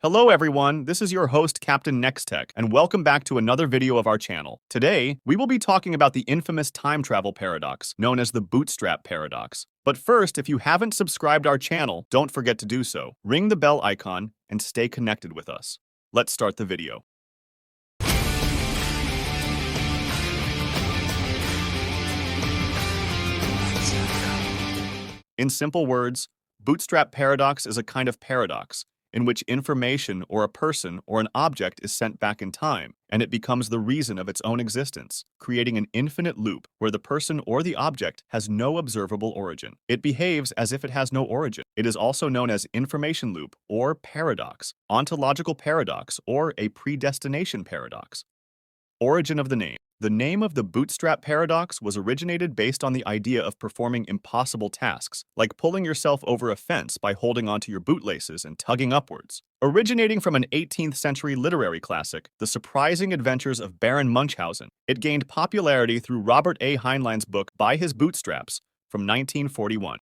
Hello everyone, this is your host Captain NexTech, and welcome back to another video of our channel. Today, we will be talking about the infamous time travel paradox, known as the Bootstrap Paradox. But first, if you haven't subscribed our channel, don't forget to do so. Ring the bell icon and stay connected with us. Let's start the video. In simple words, Bootstrap Paradox is a kind of paradox in which information or a person or an object is sent back in time, and it becomes the reason of its own existence, creating an infinite loop where the person or the object has no observable origin. It behaves as if it has no origin. It is also known as information loop or paradox, ontological paradox, or a predestination paradox. Origin of the name. The name of the Bootstrap Paradox was originated based on the idea of performing impossible tasks, like pulling yourself over a fence by holding onto your bootlaces and tugging upwards. Originating from an 18th century literary classic, The Surprising Adventures of Baron Munchausen, it gained popularity through Robert A. Heinlein's book By His Bootstraps from 1941.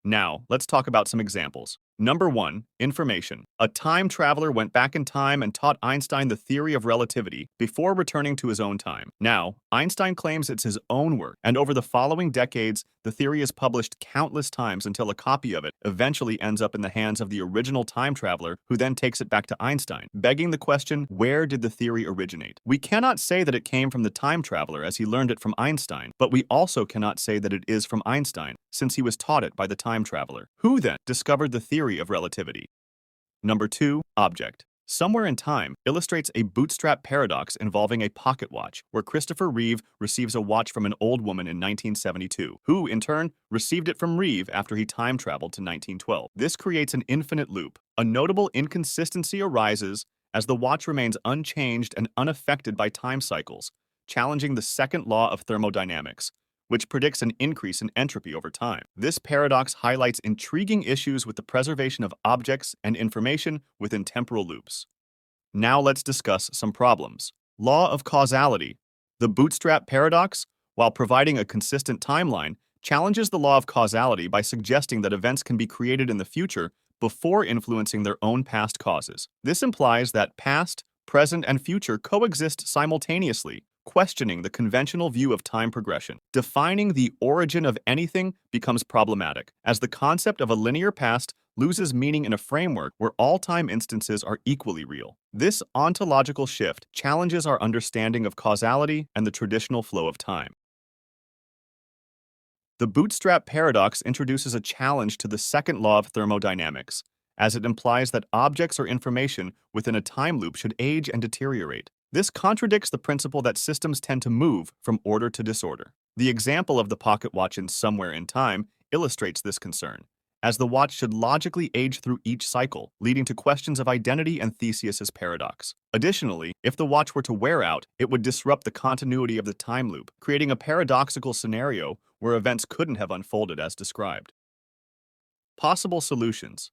Now, let's talk about some examples. Number 1. Information. A time traveler went back in time and taught Einstein the theory of relativity before returning to his own time. Now, Einstein claims it's his own work, and over the following decades, the theory is published countless times until a copy of it eventually ends up in the hands of the original time traveler, who then takes it back to Einstein, begging the question, where did the theory originate? We cannot say that it came from the time traveler as he learned it from Einstein, but we also cannot say that it is from Einstein, since he was taught it by the time traveler. Who then discovered the theory of relativity? Number 2. Object. Somewhere in Time illustrates a bootstrap paradox involving a pocket watch, where Christopher Reeve receives a watch from an old woman in 1972, who, in turn, received it from Reeve after he time traveled to 1912. This creates an infinite loop. A notable inconsistency arises as the watch remains unchanged and unaffected by time cycles, challenging the second law of thermodynamics, which predicts an increase in entropy over time. This paradox highlights intriguing issues with the preservation of objects and information within temporal loops. Now let's discuss some problems. Law of causality. The Bootstrap Paradox, while providing a consistent timeline, challenges the law of causality by suggesting that events can be created in the future before influencing their own past causes. This implies that past, present, and future coexist simultaneously, questioning the conventional view of time progression. Defining the origin of anything becomes problematic, as the concept of a linear past loses meaning in a framework where all time instances are equally real. This ontological shift challenges our understanding of causality and the traditional flow of time. The Bootstrap Paradox introduces a challenge to the second law of thermodynamics, as it implies that objects or information within a time loop should age and deteriorate. This contradicts the principle that systems tend to move from order to disorder. The example of the pocket watch in Somewhere in Time illustrates this concern, as the watch should logically age through each cycle, leading to questions of identity and Theseus's paradox. Additionally, if the watch were to wear out, it would disrupt the continuity of the time loop, creating a paradoxical scenario where events couldn't have unfolded as described. Possible solutions.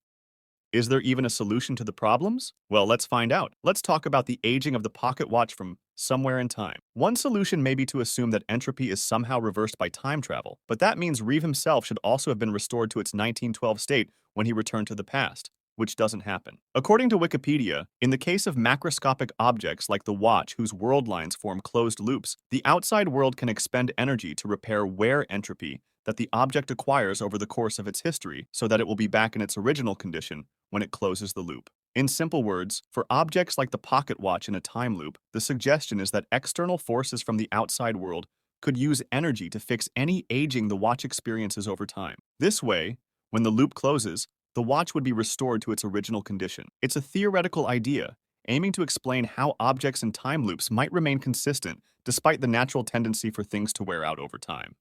Is there even a solution to the problems? Well, let's find out. Let's talk about the aging of the pocket watch from Somewhere in Time. One solution may be to assume that entropy is somehow reversed by time travel, but that means Reeve himself should also have been restored to its 1912 state when he returned to the past, which doesn't happen. According to Wikipedia, in the case of macroscopic objects like the watch whose world lines form closed loops, the outside world can expend energy to repair wear entropy that the object acquires over the course of its history so that it will be back in its original condition when it closes the loop. In simple words, for objects like the pocket watch in a time loop, the suggestion is that external forces from the outside world could use energy to fix any aging the watch experiences over time. This way, when the loop closes, the watch would be restored to its original condition. It's a theoretical idea, aiming to explain how objects in time loops might remain consistent despite the natural tendency for things to wear out over time.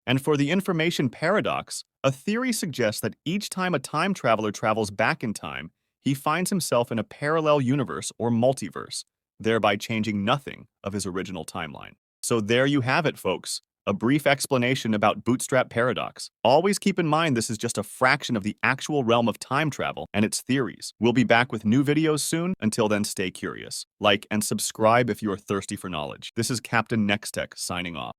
And for the information paradox, a theory suggests that each time a time traveler travels back in time, he finds himself in a parallel universe or multiverse, thereby changing nothing of his original timeline. So there you have it, folks. A brief explanation about Bootstrap Paradox. Always keep in mind this is just a fraction of the actual realm of time travel and its theories. We'll be back with new videos soon. Until then, stay curious. Like and subscribe if you are thirsty for knowledge. This is Captain NexTech signing off.